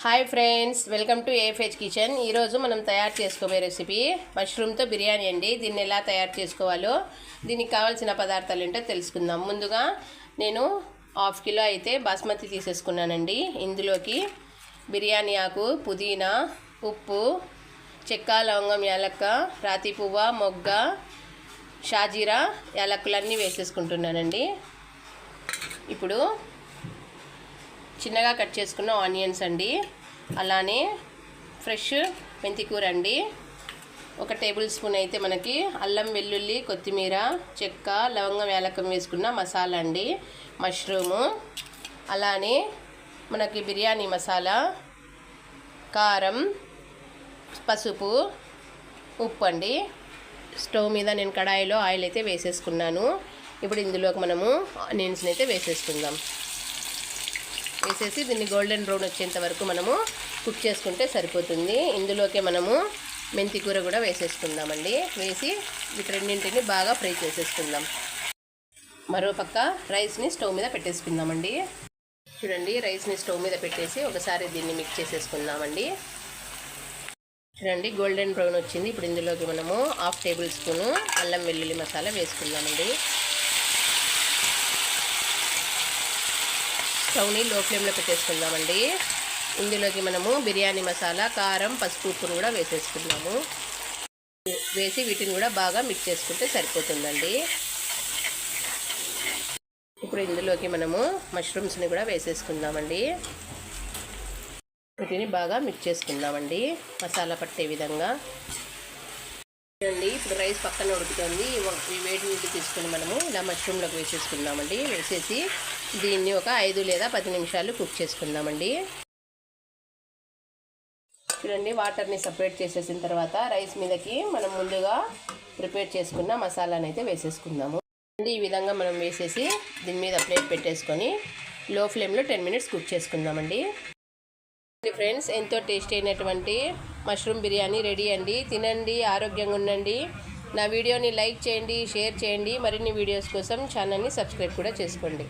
Hi friends, welcome to ఏఫ్హెచ్ kitchen. ఈరోజు మనం తయారు చేసుకోబోయే రెసిపీ మష్రూమ్తో బిర్యానీ అండి. దీన్ని ఎలా తయారు చేసుకోవాలో, దీనికి కావాల్సిన పదార్థాలు ఏంటో తెలుసుకుందాం. ముందుగా నేను 1/2 కిలో అయితే బాస్మతి తీసేసుకున్నానండి. ఇందులోకి బిర్యానీ ఆకు, పుదీనా, ఉప్పు, చెక్క, లవంగం, యాలక్క, రాతి పువ్వ, మొగ్గ, షాజీరా, యాలక్కులన్నీ వేసేసుకుంటున్నానండి. ఇప్పుడు చిన్నగా కట్ చేసుకున్న ఆనియన్స్ అండి, అలానే ఫ్రెష్ మెంతికూర అండి, 1 టేబుల్ స్పూన్ అయితే మనకి అల్లం, వెల్లుల్లి, కొత్తిమీర, చెక్క, లవంగం, యాలక్కం వేసుకున్న మసాలా అండి, మష్రూము, అలానే మనకి బిర్యానీ మసాలా, కారం, పసుపు, ఉప్పు అండి. స్టవ్ మీద నేను కడాయిలో ఆయిల్ అయితే వేసేసుకున్నాను. ఇప్పుడు ఇందులోకి మనము ఆనియన్స్ని అయితే వేసేసుకుందాం. వేసేసి దీన్ని గోల్డెన్ బ్రౌన్ వచ్చేంత వరకు మనము కుక్ చేసుకుంటే సరిపోతుంది. ఇందులోకే మనము మెంతి కూర కూడా వేసేసుకుందామండి. వేసి వీటి రెండింటిని బాగా ఫ్రై చేసేసుకుందాం. మరోపక్క రైస్ని స్టవ్ మీద పెట్టేసుకుందామండి. చూడండి, రైస్ని స్టవ్ మీద పెట్టేసి ఒకసారి దీన్ని మిక్స్ చేసేసుకుందామండి. చూడండి, గోల్డెన్ బ్రౌన్ వచ్చింది. ఇప్పుడు ఇందులోకి మనము 1/2 టేబుల్ స్పూను అల్లం వెల్లుల్లి మసాలా వేసుకుందామండి. స్టవ్ని లో ఫ్లేమ్లో పెట్టేసుకుందామండి. ఇందులోకి మనము బిర్యానీ మసాలా, కారం, పసుపు, ఉప్పును కూడా వేసేసుకుందాము. వేసి వీటిని కూడా బాగా మిక్స్ చేసుకుంటే సరిపోతుందండి. ఇప్పుడు ఇందులోకి మనము మష్రూమ్స్ని కూడా వేసేసుకుందామండి. వీటిని బాగా మిక్స్ చేసుకుందామండి, మసాలా పట్టే విధంగా. చూడండి, ఇప్పుడు రైస్ పక్కన ఉడుకుతుంది. ఈ వేడి నీళ్ళు తీసుకుని మనము ఇలా మష్రూమ్లోకి వేసేసుకుందామండి. వేసేసి దీన్ని ఒక 5 లేదా 10 నిమిషాలు కుక్ చేసుకుందామండి. చూడండి, వాటర్ని సపరేట్ చేసేసిన తర్వాత రైస్ మీదకి మనం ముందుగా ప్రిపేర్ చేసుకున్న మసాలాని అయితే వేసేసుకుందాము. ఈ విధంగా మనం వేసేసి దీని మీద ప్లేట్ పెట్టేసుకొని లో ఫ్లేమ్లో 10 మినిట్స్ కుక్ చేసుకుందామండి. ఫ్రెండ్స్, ఎంతో టేస్టీ అయినటువంటి మష్రూమ్ బిర్యానీ రెడీ అండి. తినండి, ఆరోగ్యంగా ఉండండి. నా వీడియోని లైక్ చేయండి, షేర్ చేయండి. మరిన్ని వీడియోస్ కోసం ఛానల్ని సబ్స్క్రైబ్ కూడా చేసుకోండి.